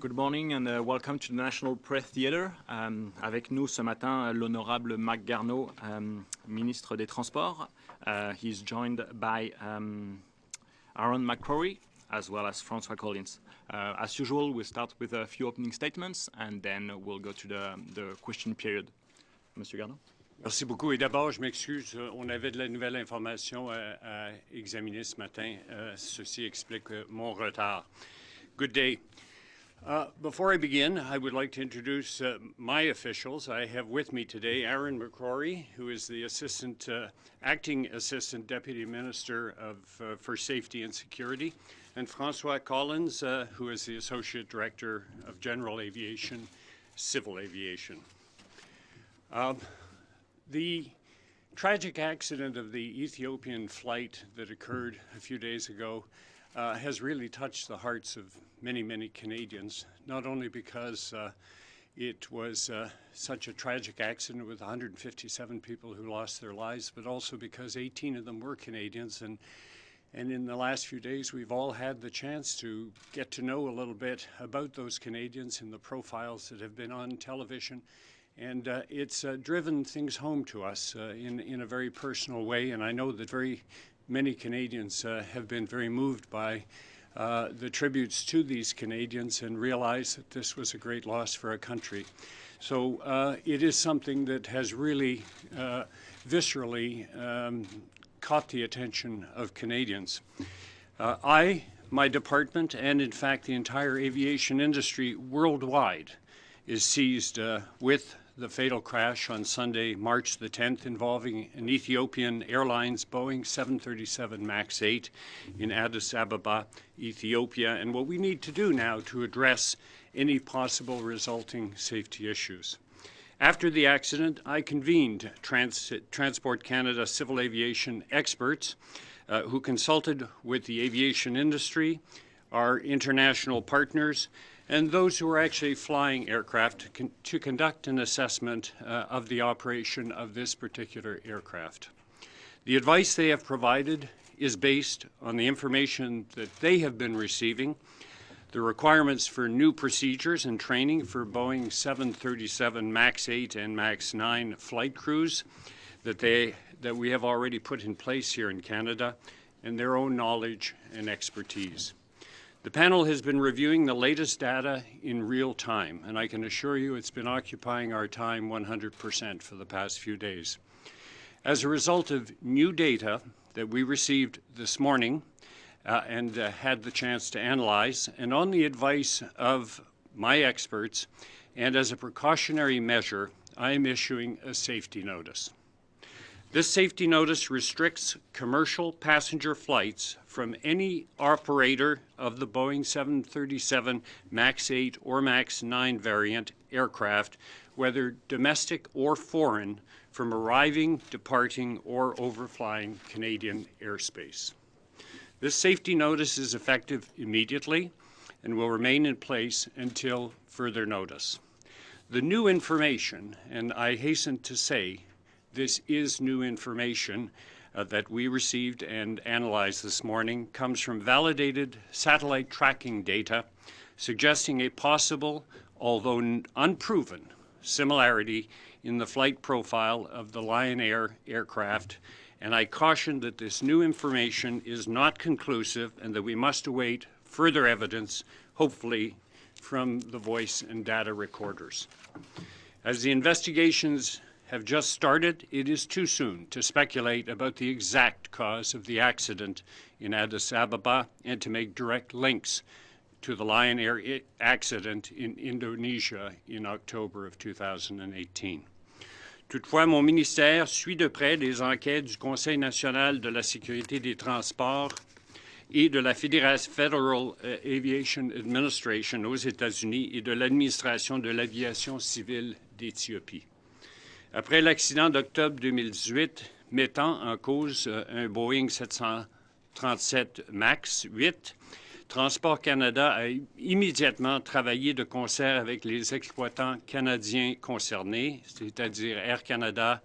Good morning and welcome to the National Press Theatre. Avec nous ce matin l'honorable Marc Garneau, ministre des Transports. He's joined by Aaron McCrory as well as François Collins. As usual, we'll start with a few opening statements and then we'll go to the question period. Monsieur Garneau. Merci beaucoup. Et d'abord, je m'excuse, on avait de la nouvelle information à examiner ce matin. Ceci explique mon retard. Good day. Before I begin, I would like to introduce my officials. I have with me today Aaron McCrory, who is the acting Assistant Deputy Minister for Safety and Security, and François Collins, who is the Associate Director of General Aviation, Civil Aviation. The tragic accident of the Ethiopian flight that occurred a few days ago has really touched the hearts of many, many Canadians, not only because it was such a tragic accident with 157 people who lost their lives, but also because 18 of them were Canadians. And in the last few days, we've all had the chance to get to know a little bit about those Canadians in the profiles that have been on television. And it's driven things home to us in a very personal way. And I know that many Canadians have been very moved by the tributes to these Canadians and realize that this was a great loss for our country. So it is something that has really viscerally caught the attention of Canadians. My department, and in fact the entire aviation industry worldwide is seized with the fatal crash on Sunday, March the 10th, involving an Ethiopian Airlines Boeing 737 MAX 8 in Addis Ababa, Ethiopia, and what we need to do now to address any possible resulting safety issues. After the accident, I convened Transport Canada civil aviation experts who consulted with the aviation industry, our international partners, and those who are actually flying aircraft to conduct an assessment of the operation of this particular aircraft. The advice they have provided is based on the information that they have been receiving, the requirements for new procedures and training for Boeing 737 MAX 8 and MAX 9 flight crews that we have already put in place here in Canada, and their own knowledge and expertise. The panel has been reviewing the latest data in real time, and I can assure you it's been occupying our time 100% for the past few days. As a result of new data that we received this morning and had the chance to analyze, and on the advice of my experts, and as a precautionary measure, I am issuing a safety notice. This safety notice restricts commercial passenger flights from any operator of the Boeing 737 MAX 8 or MAX 9 variant aircraft, whether domestic or foreign, from arriving, departing, or overflying Canadian airspace. This safety notice is effective immediately and will remain in place until further notice. The new information, and I hasten to say, this is new information that we received and analyzed this morning, comes from validated satellite tracking data suggesting a possible, although unproven, similarity in the flight profile of the Lion Air aircraft, and I caution that this new information is not conclusive and that we must await further evidence, hopefully from the voice and data recorders. As the investigations have just started, it is too soon to speculate about the exact cause of the accident in Addis Ababa and to make direct links to the Lion Air accident in Indonesia in October of 2018. Toutefois, mon ministère suit de près les enquêtes du Conseil national de la sécurité des transports et de la Federal Aviation Administration aux États-Unis et de l'administration de l'aviation civile d'Éthiopie. Après l'accident d'octobre 2018 mettant en cause un Boeing 737 MAX 8, Transport Canada a immédiatement travaillé de concert avec les exploitants canadiens concernés, c'est-à-dire Air Canada,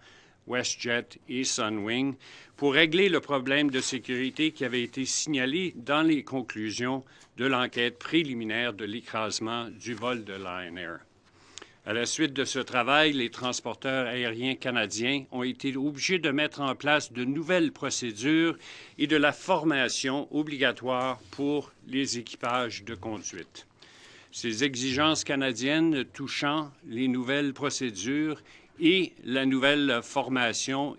WestJet et Sunwing pour régler le problème de sécurité qui avait été signalé dans les conclusions de l'enquête préliminaire de l'écrasement du vol de Lion Air. À la suite de ce travail, les transporteurs aériens canadiens ont été obligés de mettre en place de nouvelles procédures et de la formation obligatoire pour les équipages de conduite. Ces exigences canadiennes touchant les nouvelles procédures et la nouvelle formation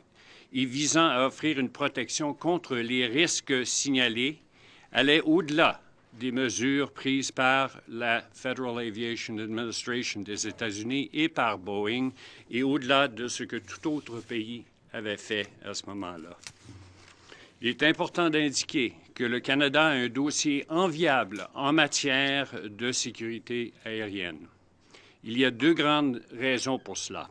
et visant à offrir une protection contre les risques signalés allaient au-delà des mesures prises par la Federal Aviation Administration des États-Unis et par Boeing et au-delà de ce que tout autre pays avait fait à ce moment-là. Il est important d'indiquer que le Canada a un dossier enviable en matière de sécurité aérienne. Il y a deux grandes raisons pour cela.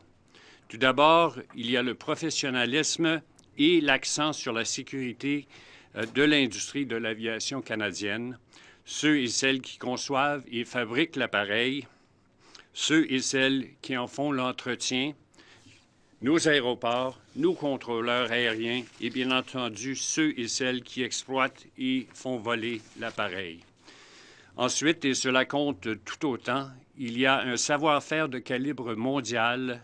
Tout d'abord, il y a le professionnalisme et l'accent sur la sécurité de l'industrie de l'aviation canadienne, ceux et celles qui conçoivent et fabriquent l'appareil, ceux et celles qui en font l'entretien, nos aéroports, nos contrôleurs aériens et bien entendu ceux et celles qui exploitent et font voler l'appareil. Ensuite, et cela compte tout autant, il y a un savoir-faire de calibre mondial,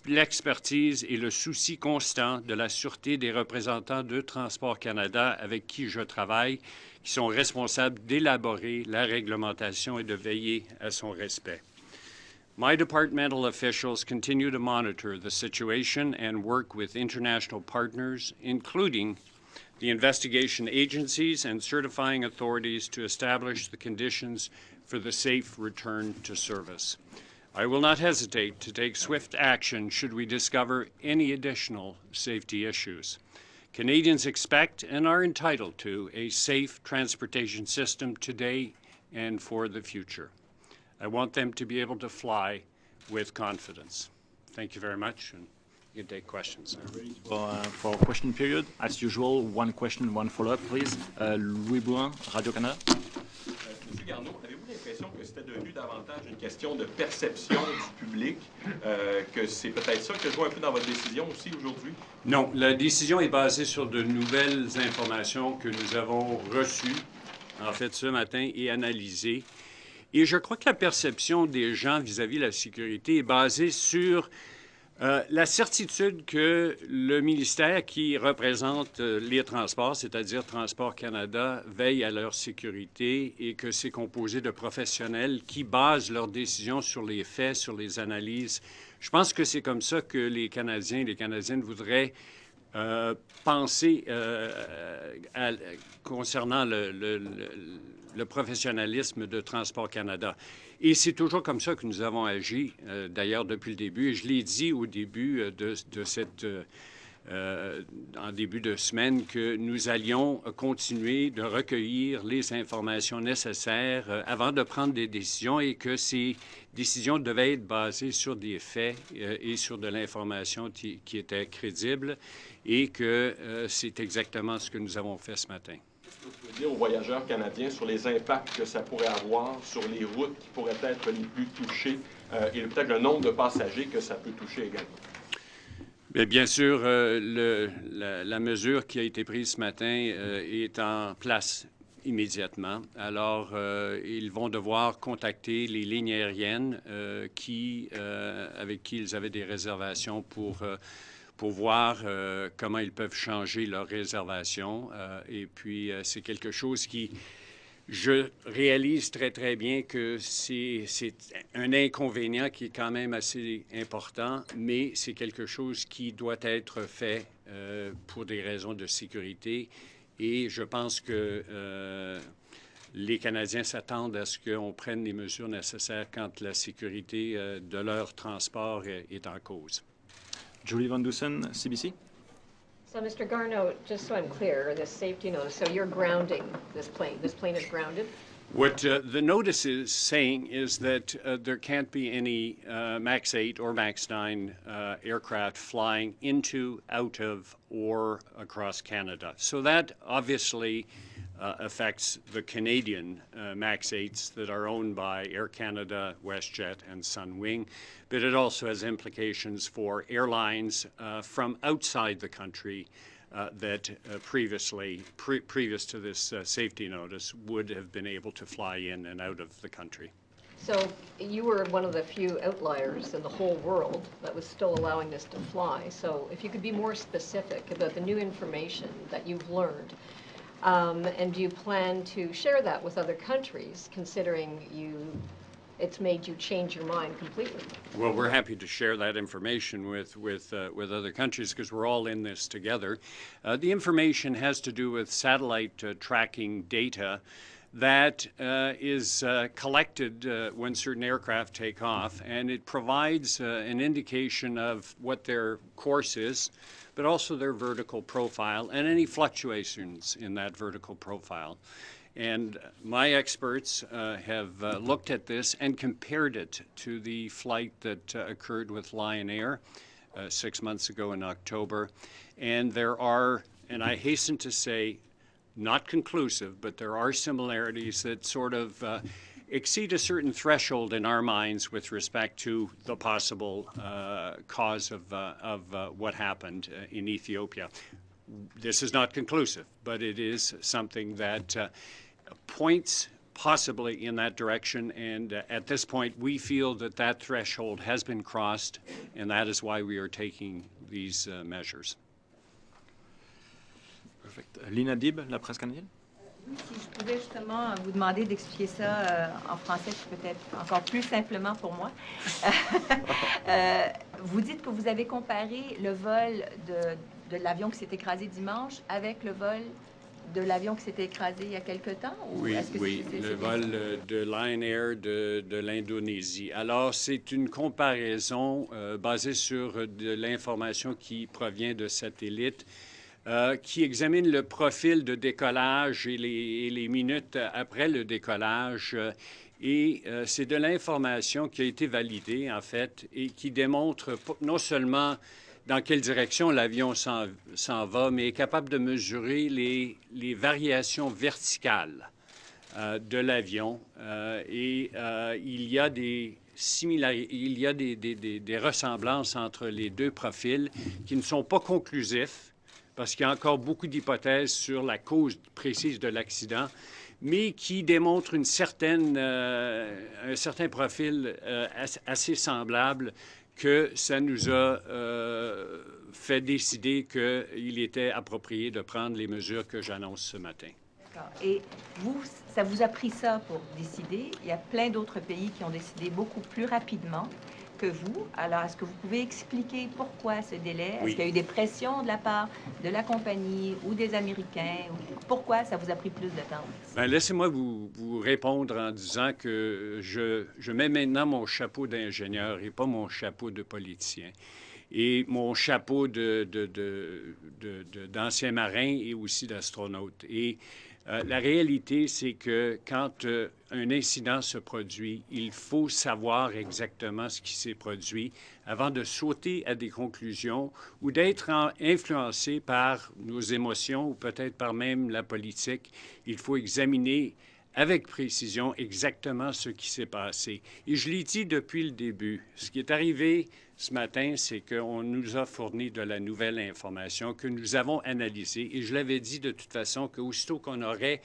l'expertise et le souci constant de la sûreté des représentants de Transport Canada avec qui je travaille, qui sont responsables d'élaborer la réglementation et de veiller à son respect. My departmental officials continue to monitor the situation and work with international partners, including the investigation agencies and certifying authorities to establish the conditions for the safe return to service. I will not hesitate to take swift action should we discover any additional safety issues. Canadians expect and are entitled to a safe transportation system today and for the future. I want them to be able to fly with confidence. Thank you very much, and you can take questions. For question period, as usual, one question, one follow-up, please. Louis Bouin, Radio-Canada. Monsieur Garneau, avez-vous l'impression que c'était devenu davantage une question de perception du public, que c'est peut-être ça que joue un peu dans votre décision aussi aujourd'hui? Non, la décision est basée sur de nouvelles informations que nous avons reçues, en fait, ce matin et analysées. Et je crois que la perception des gens vis-à-vis de la sécurité est basée sur la certitude que le ministère qui représente les transports, c'est-à-dire Transport Canada, veille à leur sécurité et que c'est composé de professionnels qui basent leurs décisions sur les faits, sur les analyses. Je pense que c'est comme ça que les Canadiens et les Canadiennes voudraient penser concernant le professionnalisme de Transport Canada. Et c'est toujours comme ça que nous avons agi, d'ailleurs, depuis le début. Et je l'ai dit au début en début de semaine, que nous allions continuer de recueillir les informations nécessaires avant de prendre des décisions et que ces décisions devaient être basées sur des faits et sur de l'information qui était crédible et que c'est exactement ce que nous avons fait ce matin. Qu'est-ce que vous pouvez dire aux voyageurs canadiens sur les impacts que ça pourrait avoir sur les routes qui pourraient être les plus touchées et peut-être le nombre de passagers que ça peut toucher également? Bien sûr, la mesure qui a été prise ce matin est en place immédiatement. Alors, ils vont devoir contacter les lignes aériennes avec qui ils avaient des réservations pour voir comment ils peuvent changer leurs réservations. Et puis, c'est quelque chose qui... Je réalise très, très bien que c'est un inconvénient qui est quand même assez important, mais c'est quelque chose qui doit être fait pour des raisons de sécurité. Et je pense que les Canadiens s'attendent à ce qu'on prenne les mesures nécessaires quand la sécurité de leur transport est en cause. Julie Van Dusen, CBC. So, Mr. Garneau, just so I'm clear, this safety notice, so you're grounding this plane. This plane is grounded? What the notice is saying is that there can't be any MAX 8 or MAX 9 aircraft flying into, out of, or across Canada. So that obviously affects the Canadian MAX 8s that are owned by Air Canada, WestJet, and Sunwing, but it also has implications for airlines from outside the country that previous to this safety notice, would have been able to fly in and out of the country. So you were one of the few outliers in the whole world that was still allowing this to fly. So if you could be more specific about the new information that you've learned, and do you plan to share that with other countries, considering it's made you change your mind completely? Well, we're happy to share that information with other countries because we're all in this together. The information has to do with satellite tracking data that is collected when certain aircraft take off, and it provides an indication of what their course is, but also their vertical profile and any fluctuations in that vertical profile. And my experts have looked at this and compared it to the flight that occurred with Lion Air 6 months ago in October. And there are, and I hasten to say, not conclusive, but there are similarities that sort of exceed a certain threshold in our minds with respect to the possible cause of what happened in Ethiopia. This is not conclusive, but it is something that points possibly in that direction, and at this point we feel that that threshold has been crossed, and that is why we are taking these measures. Perfect. Lina Dib, La Presse canadienne. Oui, si je pouvais justement vous demander d'expliquer ça en français, peut-être encore plus simplement pour moi. Vous dites que vous avez comparé le vol de l'avion qui s'est écrasé dimanche avec le vol de l'avion qui s'est écrasé il y a quelque temps? Ou oui, est-ce que oui, le vol de Lion Air de l'Indonésie. Alors, c'est une comparaison basée sur de l'information qui provient de satellites qui examine le profil de décollage et les minutes après le décollage. Et c'est de l'information qui a été validée, en fait, et qui démontre non seulement dans quelle direction l'avion s'en va, mais est capable de mesurer les variations verticales de l'avion. Il y a des des ressemblances entre les deux profils qui ne sont pas conclusifs, parce qu'il y a encore beaucoup d'hypothèses sur la cause précise de l'accident, mais qui démontrent un certain profil assez semblable, que ça nous a fait décider qu'il était approprié de prendre les mesures que j'annonce ce matin. D'accord. Et vous, ça vous a pris ça pour décider. Il y a plein d'autres pays qui ont décidé beaucoup plus rapidement que vous. Alors, est-ce que vous pouvez expliquer pourquoi ce délai? Oui. Est-ce qu'il y a eu des pressions de la part de la compagnie ou des Américains? Pourquoi ça vous a pris plus de temps? Bien, laissez-moi vous répondre en disant que je mets maintenant mon chapeau d'ingénieur et pas mon chapeau de politicien. Et mon chapeau d'ancien marin et aussi d'astronaute. Et la réalité, c'est que quand un incident se produit, il faut savoir exactement ce qui s'est produit avant de sauter à des conclusions ou d'être influencé par nos émotions ou peut-être par même la politique. Il faut examiner avec précision exactement ce qui s'est passé. Et je l'ai dit depuis le début. Ce qui est arrivé ce matin, c'est qu'on nous a fourni de la nouvelle information que nous avons analysée. Et je l'avais dit de toute façon qu'aussitôt qu'on aurait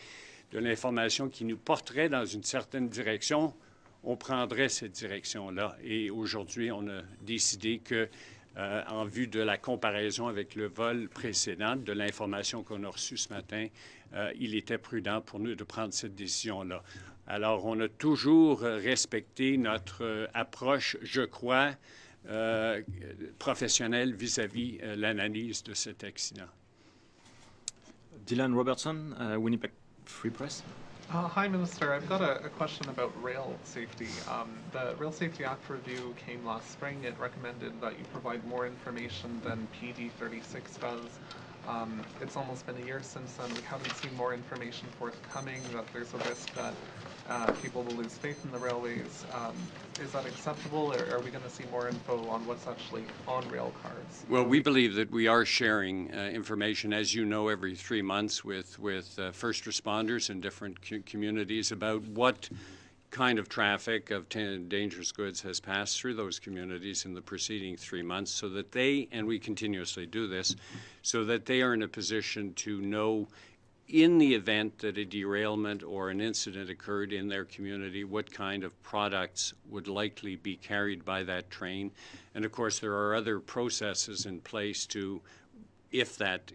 de l'information qui nous porterait dans une certaine direction, on prendrait cette direction-là. Et aujourd'hui, on a décidé que, en vue de la comparaison avec le vol précédent, de l'information qu'on a reçue ce matin, il était prudent pour nous de prendre cette décision-là. Alors, on a toujours respecté notre approche, je crois, professionnelle vis-à-vis l'analyse de cet accident. Dylan Robertson, Winnipeg Free Press. Hi, Minister. I've got a question about rail safety. The Rail Safety Act review came last spring. It recommended that you provide more information than PD 36 does. It's almost been a year since then. We haven't seen more information forthcoming, that there's a risk that people will lose faith in the railways. Is that acceptable, or are we going to see more info on what's actually on rail cars? Well, we believe that we are sharing information, as you know, every 3 months with first responders in different communities about what kind of traffic of dangerous goods has passed through those communities in the preceding 3 months, so that they, and we continuously do this, so that they are in a position to know, in the event that a derailment or an incident occurred in their community, what kind of products would likely be carried by that train. And of course, there are other processes in place to, if that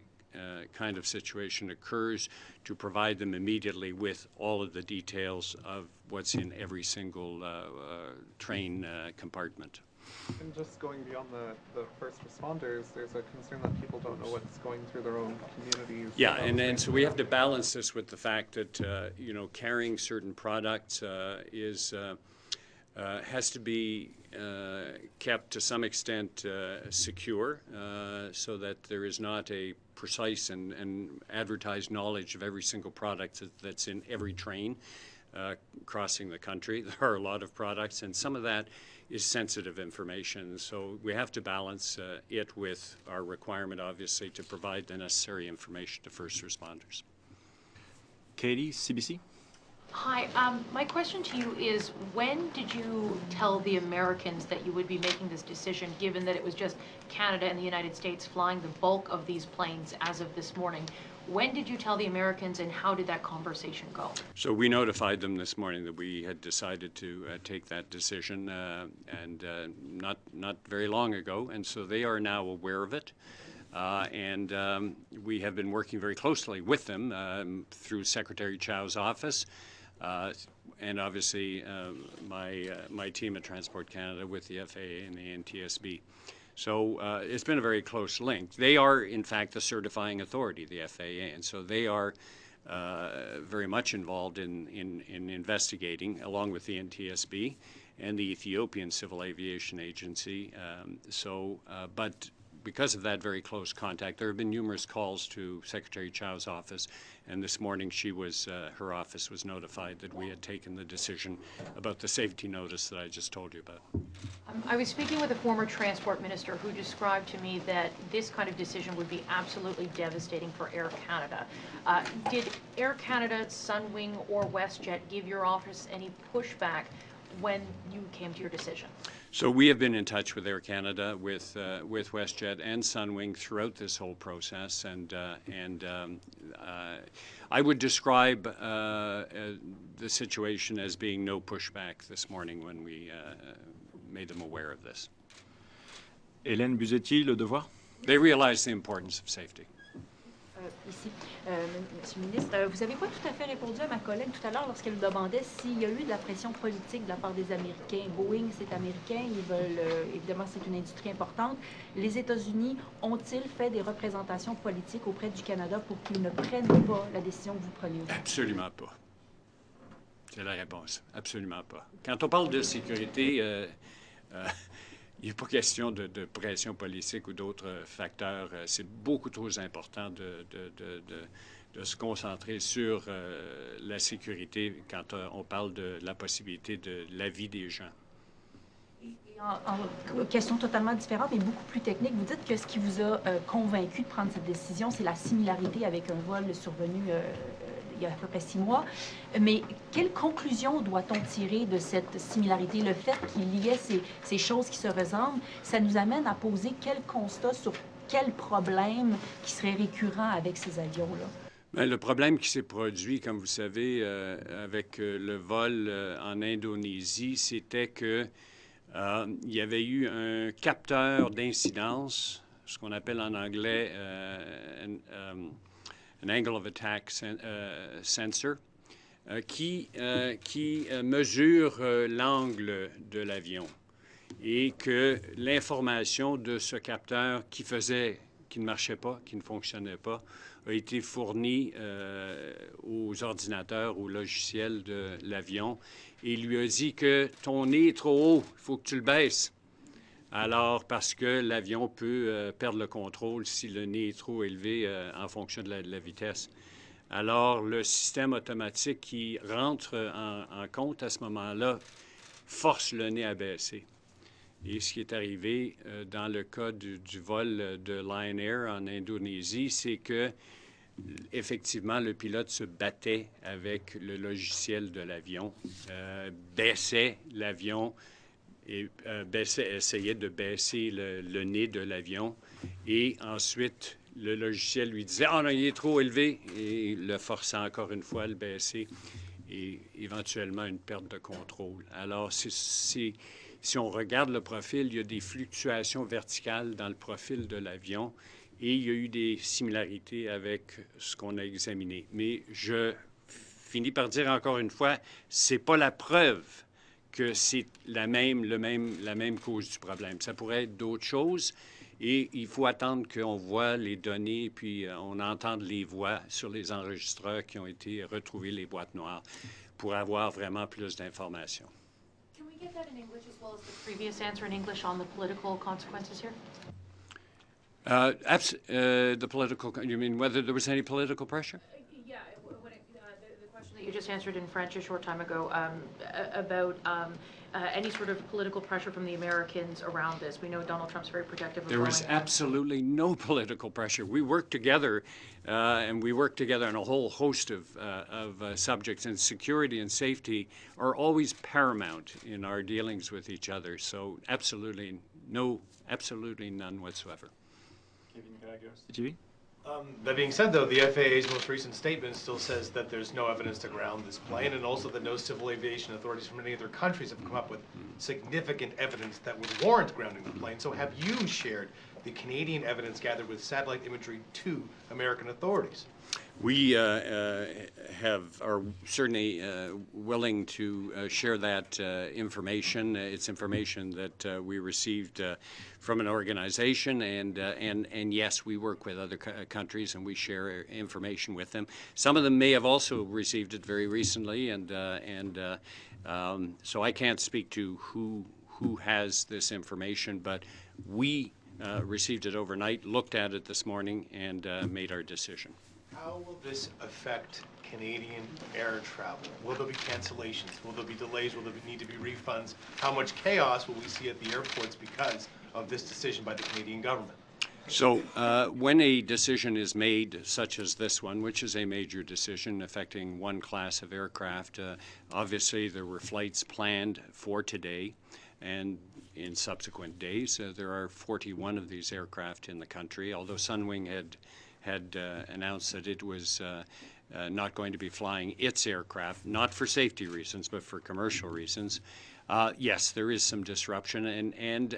kind of situation occurs, to provide them immediately with all of the details of what's in every single train compartment. And just going beyond the first responders, there's a concern that people don't know what's going through their own communities. Yeah, and so we have to balance this with the fact that carrying certain products has to be kept to some extent secure, so that there is not a precise and advertised knowledge of every single product that's in every train crossing the country. There are a lot of products, and some of that is sensitive information. So we have to balance it with our requirement, obviously, to provide the necessary information to first responders. Katie, CBC. Hi, my question to you is, when did you tell the Americans that you would be making this decision, given that it was just Canada and the United States flying the bulk of these planes as of this morning? When did you tell the Americans, and how did that conversation go? So we notified them this morning that we had decided to take that decision, and not very long ago, and so they are now aware of it. And we have been working very closely with them through Secretary Chow's office, and obviously my team at Transport Canada with the FAA and the NTSB. So it's been a very close link. They are, in fact, the certifying authority, the FAA, and so they are very much involved in investigating, along with the NTSB and the Ethiopian Civil Aviation Agency. But because of that very close contact, there have been numerous calls to Secretary Chow's office, and this morning her office was notified that we had taken the decision about the safety notice that I just told you about. I was speaking with a former transport minister who described to me that this kind of decision would be absolutely devastating for Air Canada. Did Air Canada, Sunwing, or WestJet give your office any pushback when you came to your decision? So we have been in touch with Air Canada, with WestJet and Sunwing throughout this whole process, and I would describe the situation as being no pushback this morning when we made them aware of this. Hélène Buzetti, Le Devoir. They realize the importance of safety. Ici, Monsieur le ministre, vous n'avez pas tout à fait répondu à ma collègue tout à l'heure lorsqu'elle demandait s'il y a eu de la pression politique de la part des Américains. Boeing, c'est américain, ils veulent, évidemment, c'est une industrie importante. Les États-Unis ont-ils fait des représentations politiques auprès du Canada pour qu'ils ne prennent pas la décision que vous preniez? Absolument pas. C'est la réponse. Absolument pas. Quand on parle de sécurité, il n'y a pas question de pression politique ou d'autres facteurs. C'est beaucoup trop important de se concentrer sur la sécurité quand on parle de la possibilité de la vie des gens. En question totalement différente, mais beaucoup plus technique, vous dites que ce qui vous a convaincu de prendre cette décision, c'est la similarité avec un vol survenu il y a à peu près 6 mois. Mais quelle conclusion doit-on tirer de cette similarité? Le fait qu'il y ait ces choses qui se ressemblent, ça nous amène à poser quel constat sur quel problème qui serait récurrent avec ces avions-là? Bien, le problème qui s'est produit, comme vous savez, avec le vol en Indonésie, c'était que il y avait eu un capteur d'incidence, ce qu'on appelle en anglais an angle of attack sensor, qui mesure l'angle de l'avion, et que l'information de ce capteur qui ne marchait pas, qui ne fonctionnait pas, a été fournie aux ordinateurs, aux logiciels de l'avion, et il lui a dit que ton nez est trop haut, il faut que tu le baisses. Alors, parce que l'avion peut perdre le contrôle si le nez est trop élevé en fonction de la vitesse. Alors, le système automatique qui rentre en compte à ce moment-là force le nez à baisser. Et ce qui est arrivé dans le cas du vol de Lion Air en Indonésie, c'est que effectivement, le pilote se battait avec le logiciel de l'avion, baissait l'avion et essayait de baisser le nez de l'avion. Et ensuite, le logiciel lui disait « Ah non, il est trop élevé » et le forçant encore une fois à le baisser et éventuellement une perte de contrôle. Alors, si on regarde le profil, il y a des fluctuations verticales dans le profil de l'avion et il y a eu des similarités avec ce qu'on a examiné. Mais je finis par dire encore une fois, c'est pas la preuve que c'est la même cause du problème. Ça pourrait être d'autres choses et il faut attendre qu'on voit les données puis on entende les voix sur les enregistreurs qui ont été retrouvés, les boîtes noires, pour avoir vraiment plus d'informations. Can we get that in English as well as the previous answer in English on the political consequences here? The political, you mean whether there was any political pressure? Yeah, the question that you just answered in French a short time ago about any sort of political pressure from the Americans around this. We know Donald Trump's very protective of There was Boeing. absolutely no political pressure. We worked together, and we worked together on a whole host of subjects, and security and safety are always paramount in our dealings with each other. So absolutely none whatsoever. CTV? That being said, though, the FAA's most recent statement still says that there's no evidence to ground this plane, and also that no civil aviation authorities from any other countries have come up with significant evidence that would warrant grounding the plane. So have you shared the Canadian evidence gathered with satellite imagery to American authorities? We are certainly willing to share that information. It's information that we received from an organization, and yes, we work with other countries and we share information with them. Some of them may have also received it very recently, and so I can't speak to who has this information, but we received it overnight, looked at it this morning, and made our decision. How will this affect Canadian air travel? Will there be cancellations? Will there be delays? Will there need to be refunds? How much chaos will we see at the airports because of this decision by the Canadian government? So when a decision is made, such as this one, which is a major decision affecting one class of aircraft, obviously there were flights planned for today and in subsequent days. There are 41 of these aircraft in the country, although Sunwing had announced that it was not going to be flying its aircraft, not for safety reasons, but for commercial reasons. Yes, there is some disruption, and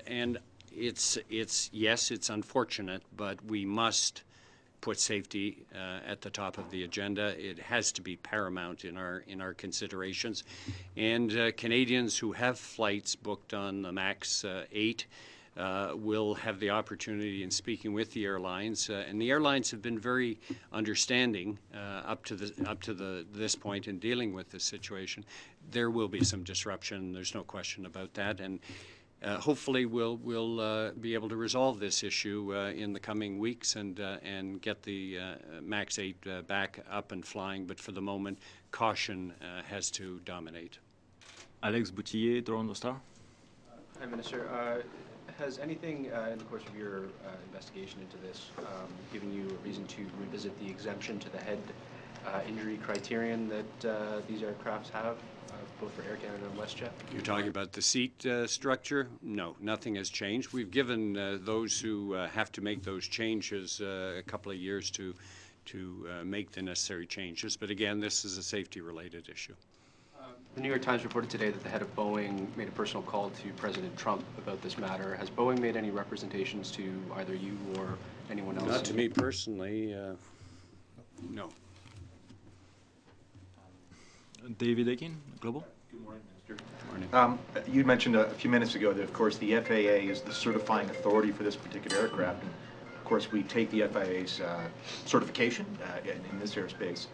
it's unfortunate, but we must put safety at the top of the agenda. It has to be paramount in our considerations. And Canadians who have flights booked on the MAX 8 will have the opportunity in speaking with the airlines, and the airlines have been very understanding up to this point in dealing with this situation. There will be some disruption. There's no question about that, and hopefully we'll be able to resolve this issue in the coming weeks and get the MAX 8 back up and flying. But for the moment, caution has to dominate. Alex Boutillier, Toronto Star. Hi, Minister. Has anything in the course of your investigation into this given you a reason to revisit the exemption to the head injury criterion that these aircrafts have, both for Air Canada and WestJet? You're talking about the seat structure? No, nothing has changed. We've given those who have to make those changes a couple of years to make the necessary changes. But again, this is a safety-related issue. The New York Times reported today that the head of Boeing made a personal call to President Trump about this matter. Has Boeing made any representations to either you or anyone else? Not to me personally, no. David Akin, Global. Good morning, Minister. Good morning. You mentioned a few minutes ago that, of course, the FAA is the certifying authority for this particular aircraft. And of course, we take the FAA's certification in this airspace.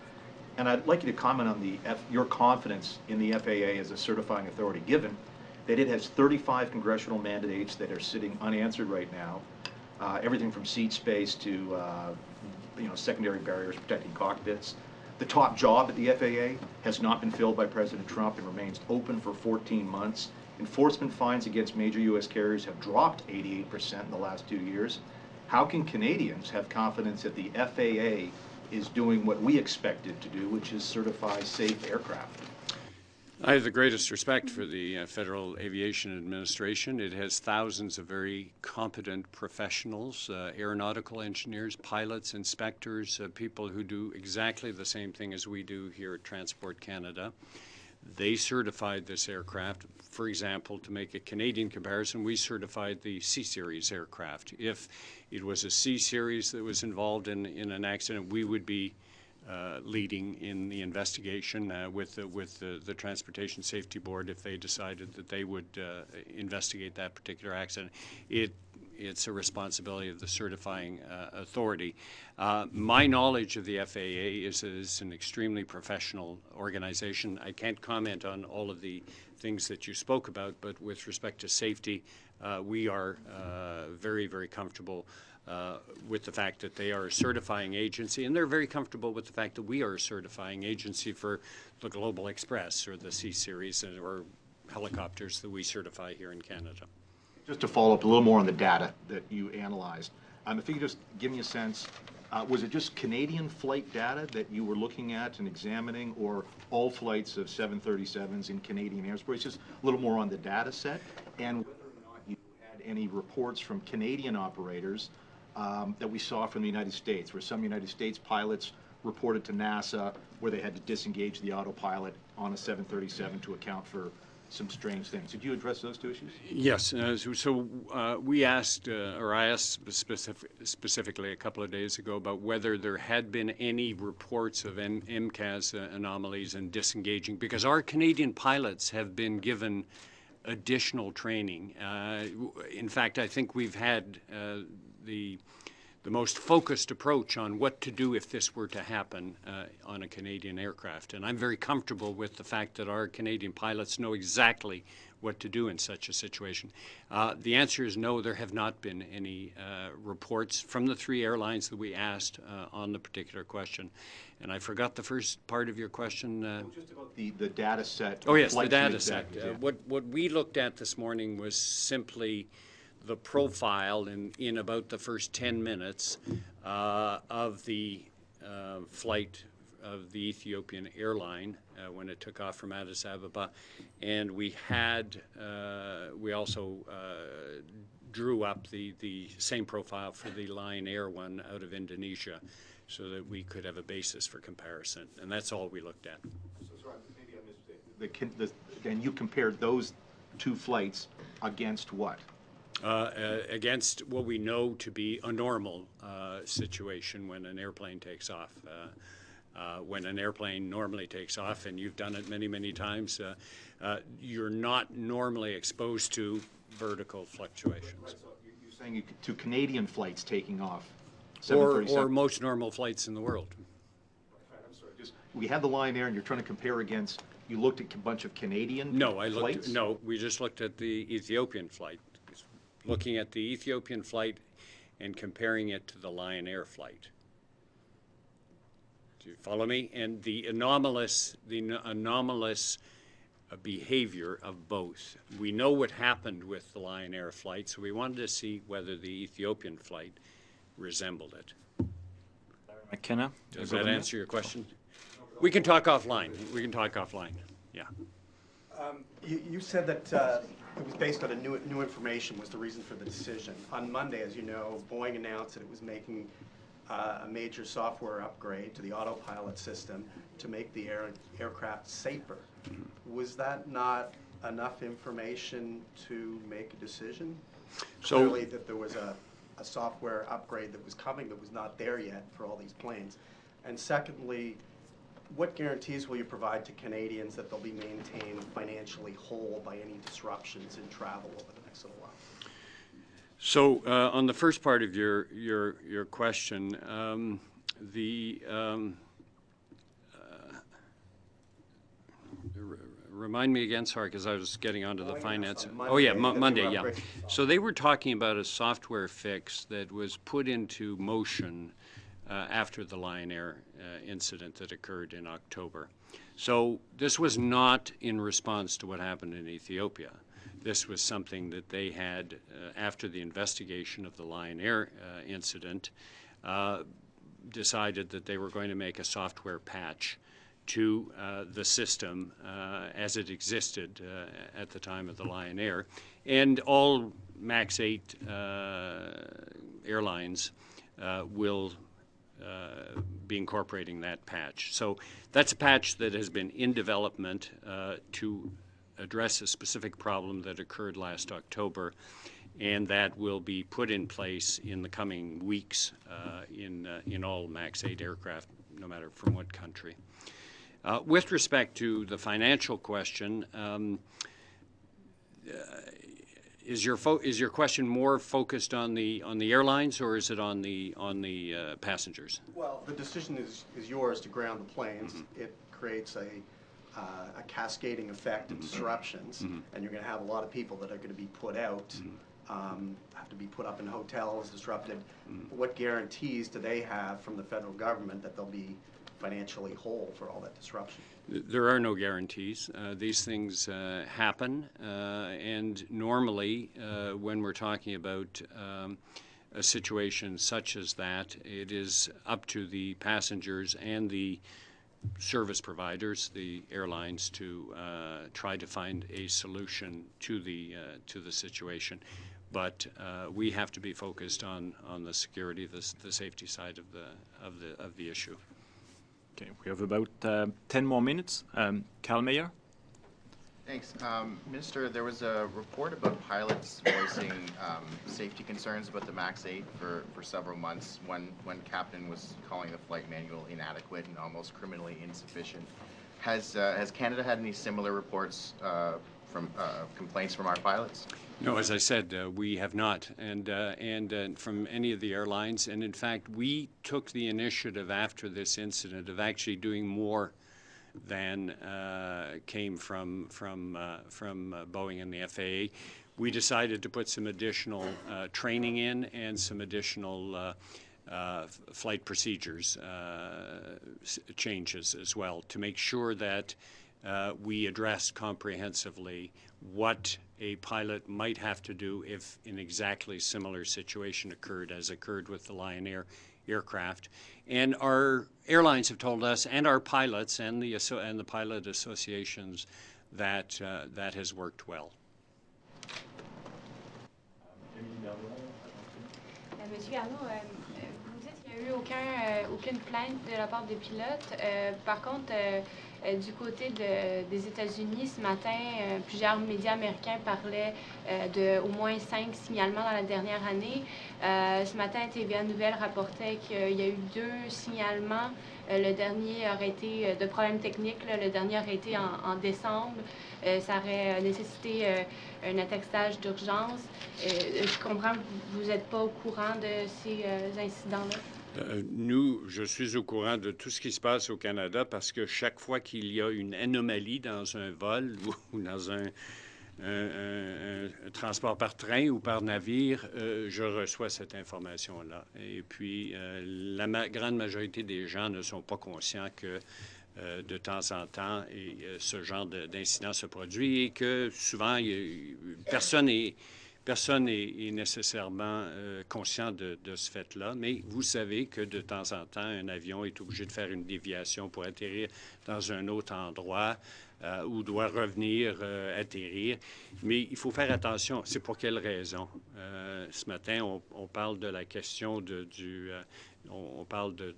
And I'd like you to comment on your confidence in the FAA as a certifying authority, given that it has 35 congressional mandates that are sitting unanswered right now, everything from seat space to secondary barriers protecting cockpits. The top job at the FAA has not been filled by President Trump and remains open for 14 months. Enforcement fines against major U.S. carriers have dropped 88% in the last 2 years. How can Canadians have confidence that the FAA is doing what we expect it to do, which is certify safe aircraft? I have the greatest respect for the Federal Aviation Administration. It has thousands of very competent professionals, aeronautical engineers, pilots, inspectors, people who do exactly the same thing as we do here at Transport Canada. They certified this aircraft. For example, to make a Canadian comparison, we certified the C-Series aircraft. If it was a C-Series that was involved in an accident, we would be leading in the investigation with the Transportation Safety Board if they decided that they would investigate that particular accident. It's a responsibility of the certifying authority. My knowledge of the FAA is an extremely professional organization. I can't comment on all of the things that you spoke about, but with respect to safety, we are very, very comfortable with the fact that they are a certifying agency, and they're very comfortable with the fact that we are a certifying agency for the Global Express or the C-Series or helicopters that we certify here in Canada. Just to follow up a little more on the data that you analyzed, if you could just give me a sense, was it just Canadian flight data that you were looking at and examining, or all flights of 737s in Canadian airspace? Just a little more on the data set, and whether or not you had any reports from Canadian operators that we saw from the United States, where some United States pilots reported to NASA where they had to disengage the autopilot on a 737 to account for some strange things. Did you address those two issues? Yes. We asked, or I asked specifically a couple of days ago about whether there had been any reports of MCAS anomalies and disengaging, because our Canadian pilots have been given additional training. In fact, I think we've had the most focused approach on what to do if this were to happen on a Canadian aircraft. And I'm very comfortable with the fact that our Canadian pilots know exactly what to do in such a situation. The answer is no, there have not been any reports from the three airlines that we asked on the particular question. And I forgot the first part of your question. Just about the data set. Oh yes, the data set. What we looked at this morning was simply the profile in about the first 10 minutes of the flight of the Ethiopian Airline when it took off from Addis Ababa, and we also drew up the same profile for the Lion Air one out of Indonesia, so that we could have a basis for comparison, and that's all we looked at. So sorry, maybe I missed it. And you compared those two flights against what? Against what we know to be a normal situation when an airplane takes off. When an airplane normally takes off, and you've done it many, many times, you're not normally exposed to vertical fluctuations. Right, so you're saying to Canadian flights taking off? Or most normal flights in the world. Right, I'm sorry. We had the Lion Air, and you're trying to compare against, you looked at a bunch of Canadian flights? No, we just looked at the Ethiopian flight. Looking at the Ethiopian flight and comparing it to the Lion Air flight. Do you follow me? And the anomalous behavior of both. We know what happened with the Lion Air flight, so we wanted to see whether the Ethiopian flight resembled it. McKenna? Does that answer your question? We can talk offline. Yeah. You said that it was based on new information was the reason for the decision. On Monday, as you know, Boeing announced that it was making a major software upgrade to the autopilot system to make the aircraft safer. Was that not enough information to make a decision? Clearly that there was a software upgrade that was coming that was not there yet for all these planes. And secondly, what guarantees will you provide to Canadians that they'll be maintained financially whole by any disruptions in travel over the next little while? So on the first part of your question, remind me again, sorry, because I was getting onto the finance. Monday, oh yeah, Monday, yeah. So they were talking about a software fix that was put into motion after the Lion Air incident that occurred in October. So this was not in response to what happened in Ethiopia. This was something that they had, after the investigation of the Lion Air incident, decided that they were going to make a software patch to the system as it existed at the time of the Lion Air. And all MAX 8 airlines will be incorporating that patch. So that's a patch that has been in development to address a specific problem that occurred last October, and that will be put in place in the coming weeks in all MAX 8 aircraft, no matter from what country. With respect to the financial question, is your question more focused on the airlines, or is it on the passengers? Well, the decision is yours to ground the planes. Mm-hmm. It creates a cascading effect of disruptions, and you're going to have a lot of people that are going to be put out, have to be put up in hotels, disrupted. What guarantees do they have from the federal government that they'll be financially whole for all that disruption? There are no guarantees. These things happen, and normally when we're talking about a situation such as that, it is up to the passengers and the service providers, the airlines, to try to find a solution to the situation. But we have to be focused on the security, the safety side of the issue. Okay, we have about 10 more minutes. Carl Mayer. Thanks. Minister, there was a report about pilots voicing safety concerns about the MAX 8 for several months. One captain was calling the flight manual inadequate and almost criminally insufficient. Has Canada had any similar reports from complaints from our pilots? No, as I said, we have not, and from any of the airlines. And in fact, we took the initiative after this incident of actually doing more than came from Boeing and the FAA. We decided to put some additional training in and some additional flight procedures changes as well to make sure that we addressed comprehensively what a pilot might have to do if an exactly similar situation occurred with the Lion Air aircraft. And our airlines have told us, and our pilots and the pilot associations, that that has worked well. Monsieur Garneau, vous dites qu'il n'y a eu aucune plainte de la part des pilotes. Par contre, du côté des États-Unis, ce matin, plusieurs médias américains parlaient de au moins 5 signalements dans la dernière année. Ce matin, TVA Nouvelles rapportait qu'il y a eu 2 signalements. Le dernier aurait été de problèmes techniques. Le dernier aurait été en décembre. Ça aurait nécessité un attestage d'urgence. Je comprends que vous n'êtes pas au courant de ces incidents-là. Je suis au courant de tout ce qui se passe au Canada parce que chaque fois qu'il y a une anomalie dans un vol ou dans un transport par train ou par navire, je reçois cette information-là. Et puis, la grande majorité des gens ne sont pas conscients que de temps en temps, ce genre d'incident se produit et que souvent, personne n'est nécessairement conscient de ce fait-là, mais vous savez que de temps en temps, un avion est obligé de faire une déviation pour atterrir dans un autre endroit ou doit revenir atterrir. Mais il faut faire attention. C'est pour quelle raison? Ce matin, on parle de la question on parle de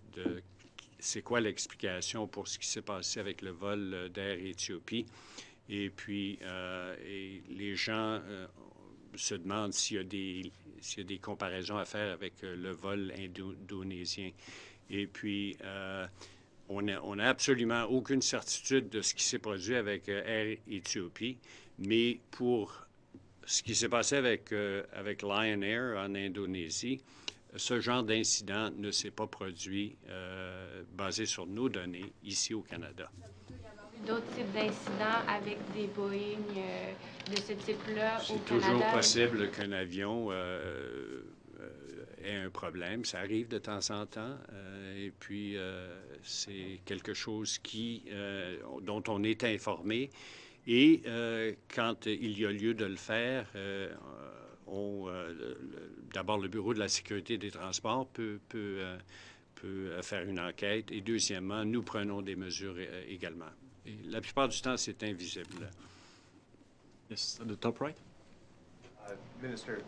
c'est quoi l'explication pour ce qui s'est passé avec le vol d'Air Ethiopie. Et puis, les gens se demandent s'il y a des comparaisons à faire avec le vol indonésien. Et puis, on n'a absolument aucune certitude de ce qui s'est produit avec Air Ethiopie, mais pour ce qui s'est passé avec Lion Air en Indonésie, ce genre d'incident ne s'est pas produit basé sur nos données ici au Canada. D'autres types d'incidents avec des Boeing de ce type-là au Canada? C'est toujours possible qu'un avion ait un problème. Ça arrive de temps en temps. Et puis, c'est quelque chose dont on est informé. Et quand il y a lieu de le faire, d'abord, le Bureau de la sécurité des transports peut faire une enquête. Et deuxièmement, nous prenons des mesures également. Et la plupart du temps, c'est invisible. Yes, at the top right. Minister,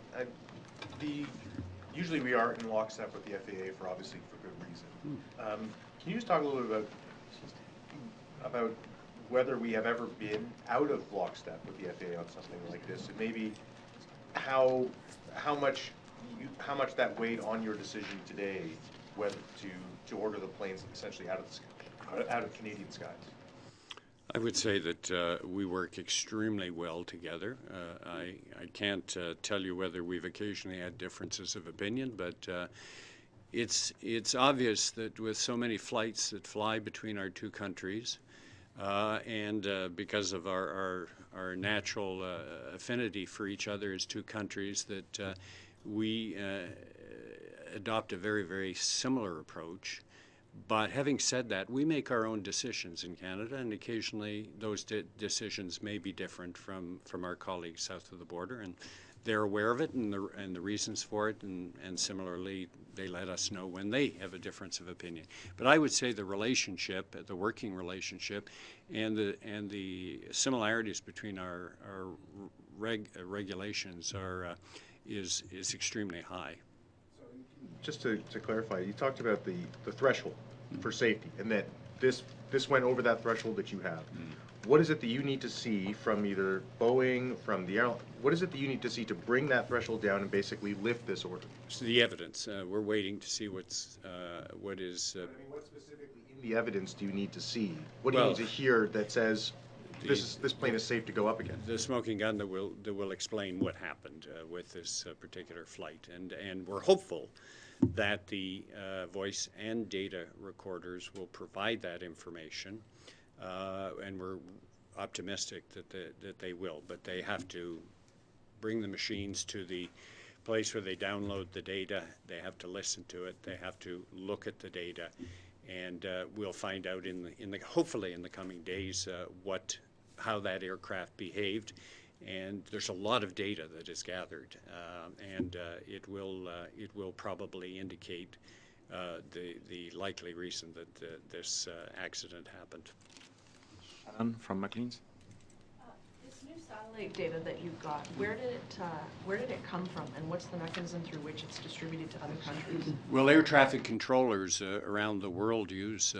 usually we are in lockstep with the FAA for obviously for good reason. Can you just talk a little bit about whether we have ever been out of lockstep with the FAA on something like this, and maybe how much that weighed on your decision today, whether to order the planes essentially out of Canadian skies? I would say that we work extremely well together. I can't tell you whether we've occasionally had differences of opinion, but it's obvious that with so many flights that fly between our two countries, and because of our natural affinity for each other as two countries, that we adopt a very, very similar approach. But having said that, we make our own decisions in Canada, and occasionally those decisions may be different from our colleagues south of the border, and they're aware of it and the reasons for it, and similarly, they let us know when they have a difference of opinion. But I would say the relationship, the working relationship, and the similarities between our regulations is extremely high. Just to clarify, you talked about the threshold for safety, and that this went over that threshold that you have. What is it that you need to see from either Boeing, from the airline? What is it that you need to see to bring that threshold down and basically lift this order? So the evidence. We're waiting to see what is. What specifically in the evidence do you need to see? What do you need to hear that says this plane is safe to go up again? The smoking gun that will explain what happened with this particular flight, and we're hopeful that the voice and data recorders will provide that information, and we're optimistic that they will. But they have to bring the machines to the place where they download the data. They have to listen to it. They have to look at the data, and we'll find out hopefully in the coming days how that aircraft behaved. And there's a lot of data that is gathered, and it will probably indicate the likely reason that this accident happened. Shannon from Maclean's. This new satellite data that you got, where did it come from, and what's the mechanism through which it's distributed to other countries? Well, air traffic controllers around the world used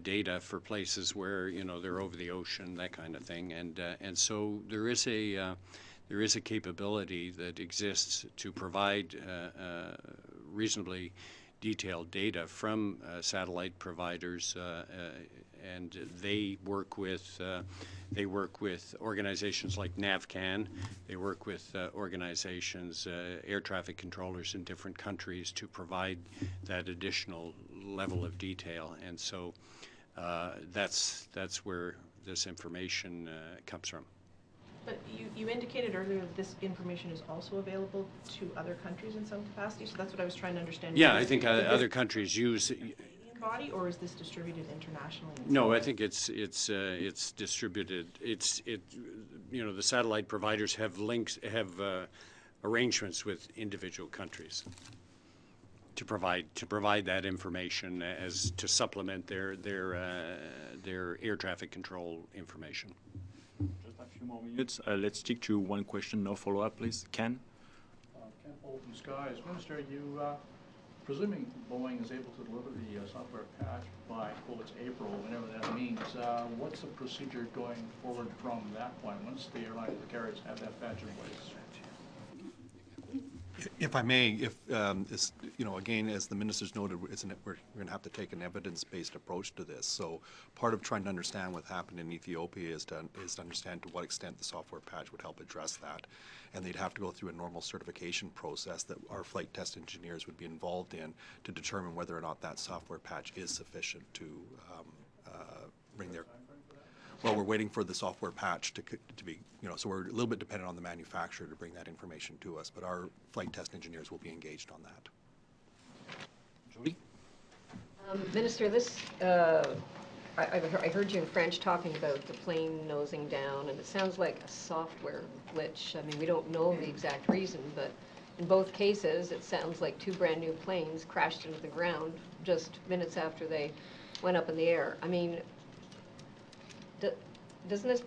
data for places where they're over the ocean, that kind of thing, and so there is a capability that exists to provide reasonably detailed data from satellite providers, and they work with organizations like NAVCAN. They work with organizations, air traffic controllers in different countries to provide that additional level of detail, and so that's where this information comes from. But you indicated earlier that this information is also available to other countries in some capacity, so that's what I was trying to understand. Yeah, I think other countries use Canadian body, or is this distributed internationally? No, I think it's distributed. The satellite providers have arrangements with individual countries to provide that information as to supplement their air traffic control information. Just a few more minutes. Let's stick to one question, no follow-up, please. Ken? Ken Bolton Skies. Minister, you, presuming Boeing is able to deliver the software patch by, quotes, April, whenever that means, what's the procedure going forward from that point, once the airline, the carriers have that patch in place? If I may, again, as the minister's noted, we're going to have to take an evidence-based approach to this. So part of trying to understand what happened in Ethiopia is to understand to what extent the software patch would help address that. And they'd have to go through a normal certification process that our flight test engineers would be involved in to determine whether or not that software patch is sufficient to bring their... Well, we're waiting for the software patch to be, so we're a little bit dependent on the manufacturer to bring that information to us, but our flight test engineers will be engaged on that. Jody? Minister, I heard you in French talking about the plane nosing down, and it sounds like a software glitch. I mean, we don't know the exact reason, but in both cases, it sounds like two brand new planes crashed into the ground just minutes after they went up in the air. I mean, doesn't this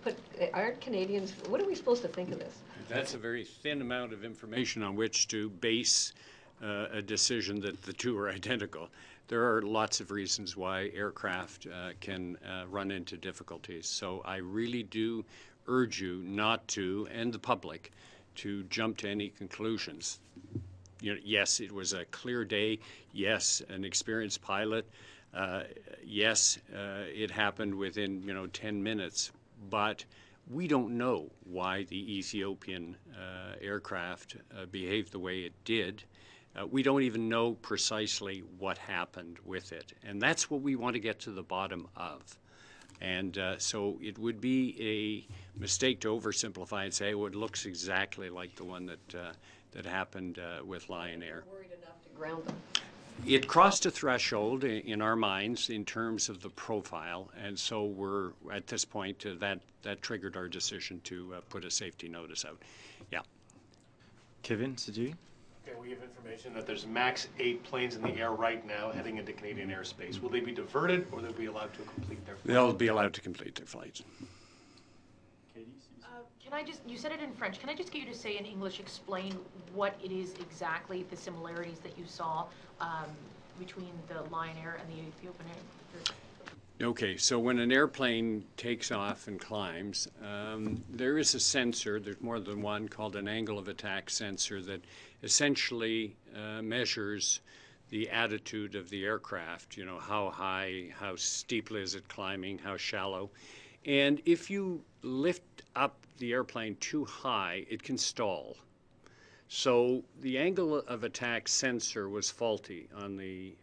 aren't Canadians, what are we supposed to think of this? That's a very thin amount of information on which to base a decision that the two are identical. There are lots of reasons why aircraft can run into difficulties. So I really do urge you not to, and the public, to jump to any conclusions. Yes, it was a clear day. Yes, an experienced pilot. Yes, it happened within 10 minutes. But we don't know why the Ethiopian aircraft behaved the way it did. We don't even know precisely what happened with it. And that's what we want to get to the bottom of. And so it would be a mistake to oversimplify and say, well, it looks exactly like the one that happened with Lion Air. Worried enough to ground them. It crossed a threshold in our minds in terms of the profile, and so we're at this point that triggered our decision to put a safety notice out. Yeah. Kevin, Sidi? Okay, we have information that there's max 8 planes in the air right now heading into Canadian airspace. Will they be diverted, or will they be allowed to complete their flight? They'll be allowed to complete their flights. Can I just, you said it in French, can I just get you to say in English, explain what it is exactly, the similarities that you saw between the Lion Air and the Ethiopian Air? Okay, so when an airplane takes off and climbs, there is a sensor, there's more than one, called an angle of attack sensor that essentially measures the attitude of the aircraft, how high, how steeply is it climbing, how shallow. And if you lift up the airplane too high, it can stall. So the angle of attack sensor was faulty on the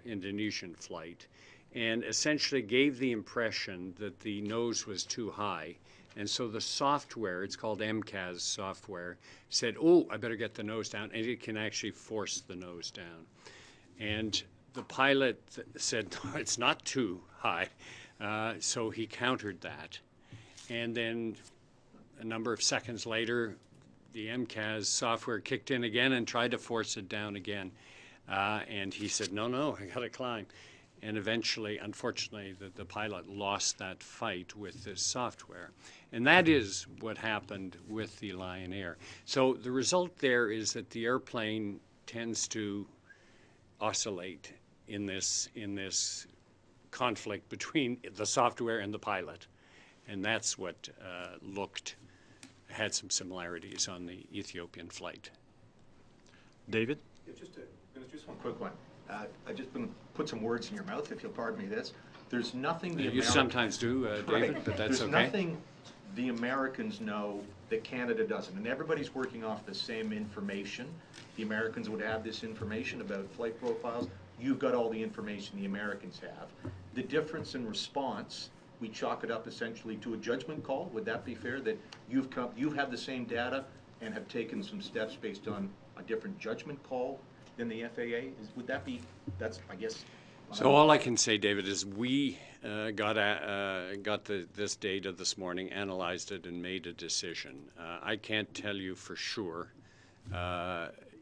Indonesian flight and essentially gave the impression that the nose was too high. And so the software, it's called MCAS software, said, oh, I better get the nose down, and it can actually force the nose down. And the pilot said, no, it's not too high. So he countered that. And then a number of seconds later, the MCAS software kicked in again and tried to force it down again. And he said, no, I got to climb. And eventually, unfortunately, the pilot lost that fight with this software. And that is what happened with the Lion Air. So the result there is that the airplane tends to oscillate in this conflict between the software and the pilot. And that's what had some similarities on the Ethiopian flight. David? Yeah, just one quick one. I just been put some words in your mouth, if you'll pardon me this. There's nothing You sometimes do, David, right. But that's okay. There's nothing the Americans know that Canada doesn't. And everybody's working off the same information. The Americans would have this information about flight profiles. You've got all the information the Americans have. The difference in response, we chalk it up essentially to a judgment call. Would that be fair, that you've had the same data and have taken some steps based on a different judgment call than the FAA? Would that be, that's, I guess. So all I can say, David, is we got this data this morning, analyzed it, and made a decision. I can't tell you for sure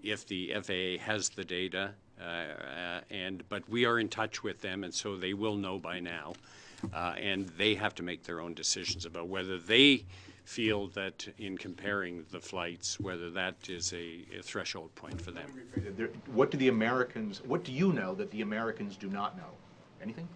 if the FAA has the data, but we are in touch with them, and so they will know by now. And they have to make their own decisions about whether they feel that in comparing the flights, whether that is a threshold point for them. What do you know that the Americans do not know? Anything?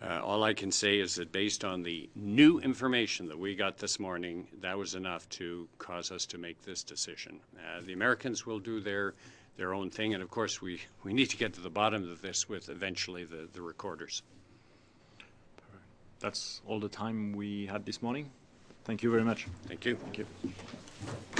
All I can say is that based on the new information that we got this morning, that was enough to cause us to make this decision. The Americans will do their own thing, and of course we need to get to the bottom of this with eventually the recorders. That's all the time we had this morning. Thank you very much. Thank you. Thank you.